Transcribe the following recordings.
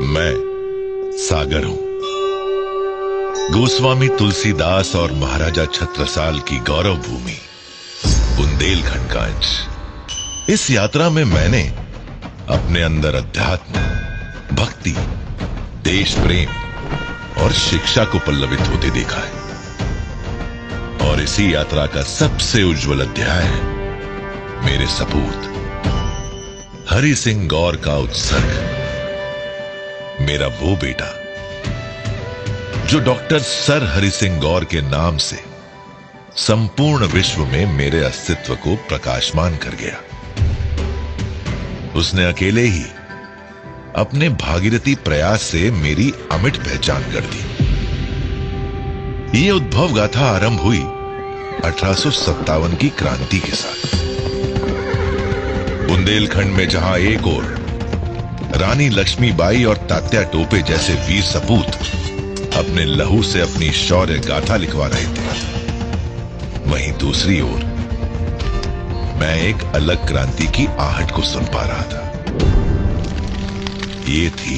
मैं सागर हूं। गोस्वामी तुलसीदास और महाराजा छत्रसाल की गौरव भूमि बुंदेलखंड का अंश। इस यात्रा में मैंने अपने अंदर अध्यात्म, भक्ति, देश प्रेम और शिक्षा को पल्लवित होते देखा है। और इसी यात्रा का सबसे उज्जवल अध्याय है मेरे सपूत हरि सिंह गौर का उत्सर्ग। मेरा वो बेटा जो डॉक्टर सर हरि सिंह गौर के नाम से संपूर्ण विश्व में मेरे अस्तित्व को प्रकाशमान कर गया। उसने अकेले ही अपने भागीरथी प्रयास से मेरी अमिट पहचान कर दी। ये उद्भव गाथा आरंभ हुई 1857 की क्रांति के साथ। बुंदेलखंड में जहां एक ओर रानी लक्ष्मीबाई और तात्या टोपे जैसे वीर सपूत अपने लहू से अपनी शौर्य गाथा लिखवा रहे थे, वहीं दूसरी ओर मैं एक अलग क्रांति की आहट को सुन पा रहा था। ये थी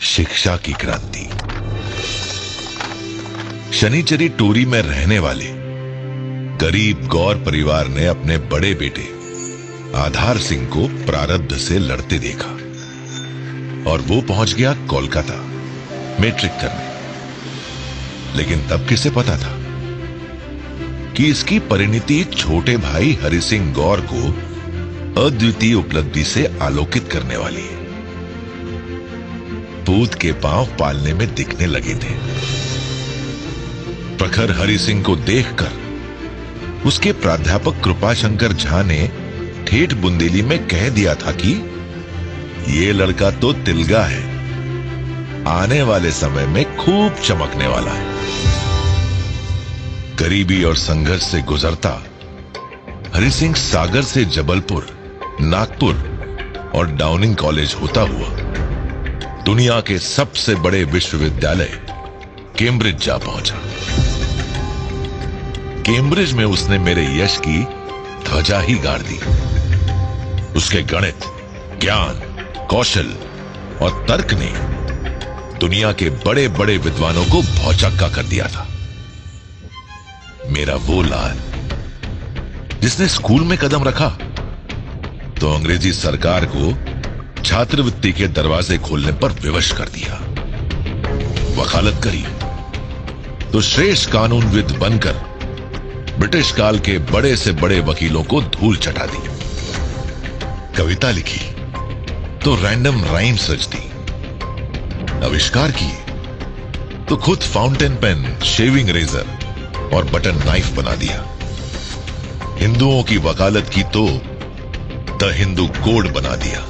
शिक्षा की क्रांति। शनिचरी टोरी में रहने वाले गरीब गौर परिवार ने अपने बड़े बेटे आधार सिंह को प्रारब्ध से लड़ते देखा और वो पहुंच गया कोलकाता मैट्रिक करने। लेकिन तब किसे पता था कि इसकी परिणति छोटे भाई हरि सिंह गौर को अद्वितीय उपलब्धि से आलोकित करने वाली है। पूत के पांव पालने में दिखने लगे थे। प्रखर हरि सिंह को देखकर उसके प्राध्यापक कृपाशंकर झा ने ठेठ बुंदेली में कह दिया था कि ये लड़का तो तिलगा है, आने वाले समय में खूब चमकने वाला है। गरीबी और संघर्ष से गुजरता हरि सिंह सागर से जबलपुर, नागपुर और डाउनिंग कॉलेज होता हुआ दुनिया के सबसे बड़े विश्वविद्यालय कैम्ब्रिज जा पहुंचा। कैम्ब्रिज में उसने मेरे यश की ध्वजा ही गाड़ दी। उसके गणित, ज्ञान, कौशल और तर्क ने दुनिया के बड़े बड़े विद्वानों को भौचक्का कर दिया था। मेरा वो लाल जिसने स्कूल में कदम रखा तो अंग्रेजी सरकार को छात्रवृत्ति के दरवाजे खोलने पर विवश कर दिया। वकालत करी तो श्रेष्ठ कानूनविद बनकर ब्रिटिश काल के बड़े से बड़े वकीलों को धूल चटा दी। कविता लिखी तो रैंडम राइम्स रच दी। आविष्कार किए तो खुद फाउंटेन पेन, शेविंग रेजर और बटन नाइफ बना दिया। हिंदुओं की वकालत की तो द हिंदू कोड बना दिया।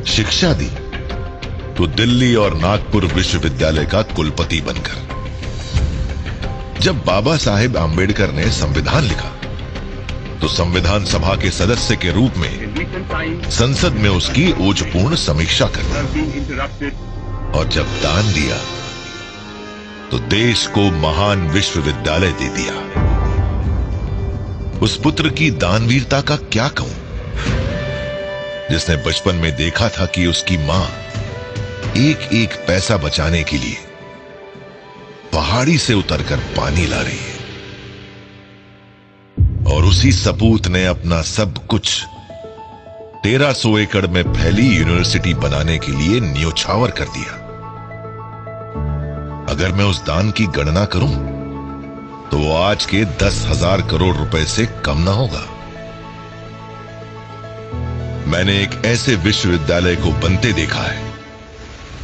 शिक्षा दी तो दिल्ली और नागपुर विश्वविद्यालय का कुलपति बनकर। जब बाबा साहेब आंबेडकर ने संविधान लिखा तो संविधान सभा के सदस्य के रूप में संसद में उसकी ओजपूर्ण समीक्षा कर दी। और जब दान दिया तो देश को महान विश्वविद्यालय दे दिया। उस पुत्र की दानवीरता का क्या कहूं, जिसने बचपन में देखा था कि उसकी मां एक एक पैसा बचाने के लिए पहाड़ी से उतरकर पानी ला रही है। और उसी सपूत ने अपना सब कुछ 1300 एकड़ में फैली यूनिवर्सिटी बनाने के लिए न्योछावर कर दिया। अगर मैं उस दान की गणना करूं तो वो आज के 10,000 करोड़ रुपए से कम ना होगा। मैंने एक ऐसे विश्वविद्यालय को बनते देखा है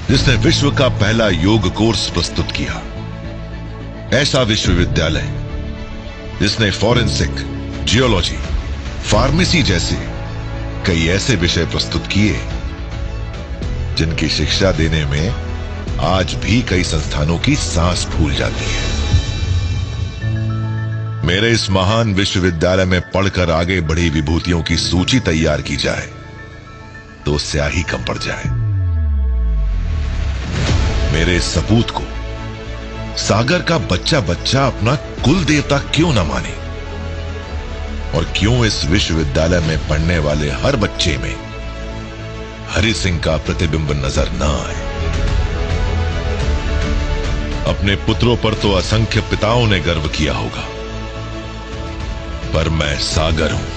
जिसने विश्व का पहला योग कोर्स प्रस्तुत किया। ऐसा विश्वविद्यालय जिसने फॉरेंसिक, जियोलॉजी, फार्मेसी जैसे कई ऐसे विषय प्रस्तुत किए जिनकी शिक्षा देने में आज भी कई संस्थानों की सांस फूल जाती है। मेरे इस महान विश्वविद्यालय में पढ़कर आगे बढ़ी विभूतियों की सूची तैयार की जाए तो स्याही कम पड़ जाए। मेरे इस सपूत को सागर का बच्चा बच्चा अपना कुल देवता क्यों न माने, और क्यों इस विश्वविद्यालय में पढ़ने वाले हर बच्चे में हरि सिंह का प्रतिबिंब नजर न आए। अपने पुत्रों पर तो असंख्य पिताओं ने गर्व किया होगा, पर मैं सागर हूं।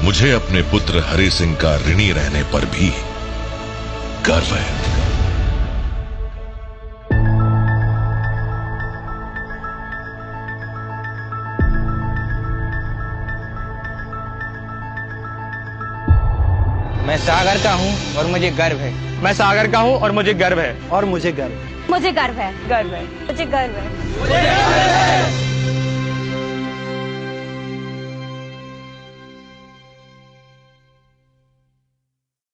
मुझे अपने पुत्र हरि सिंह का ऋणी रहने पर भी गर्व है। मैं सागर का हूँ और मुझे गर्व है। मैं सागर का हूँ और मुझे गर्व है। और मुझे गर्व है। मुझे गर्व है। गर्व है। मुझे गर्व है।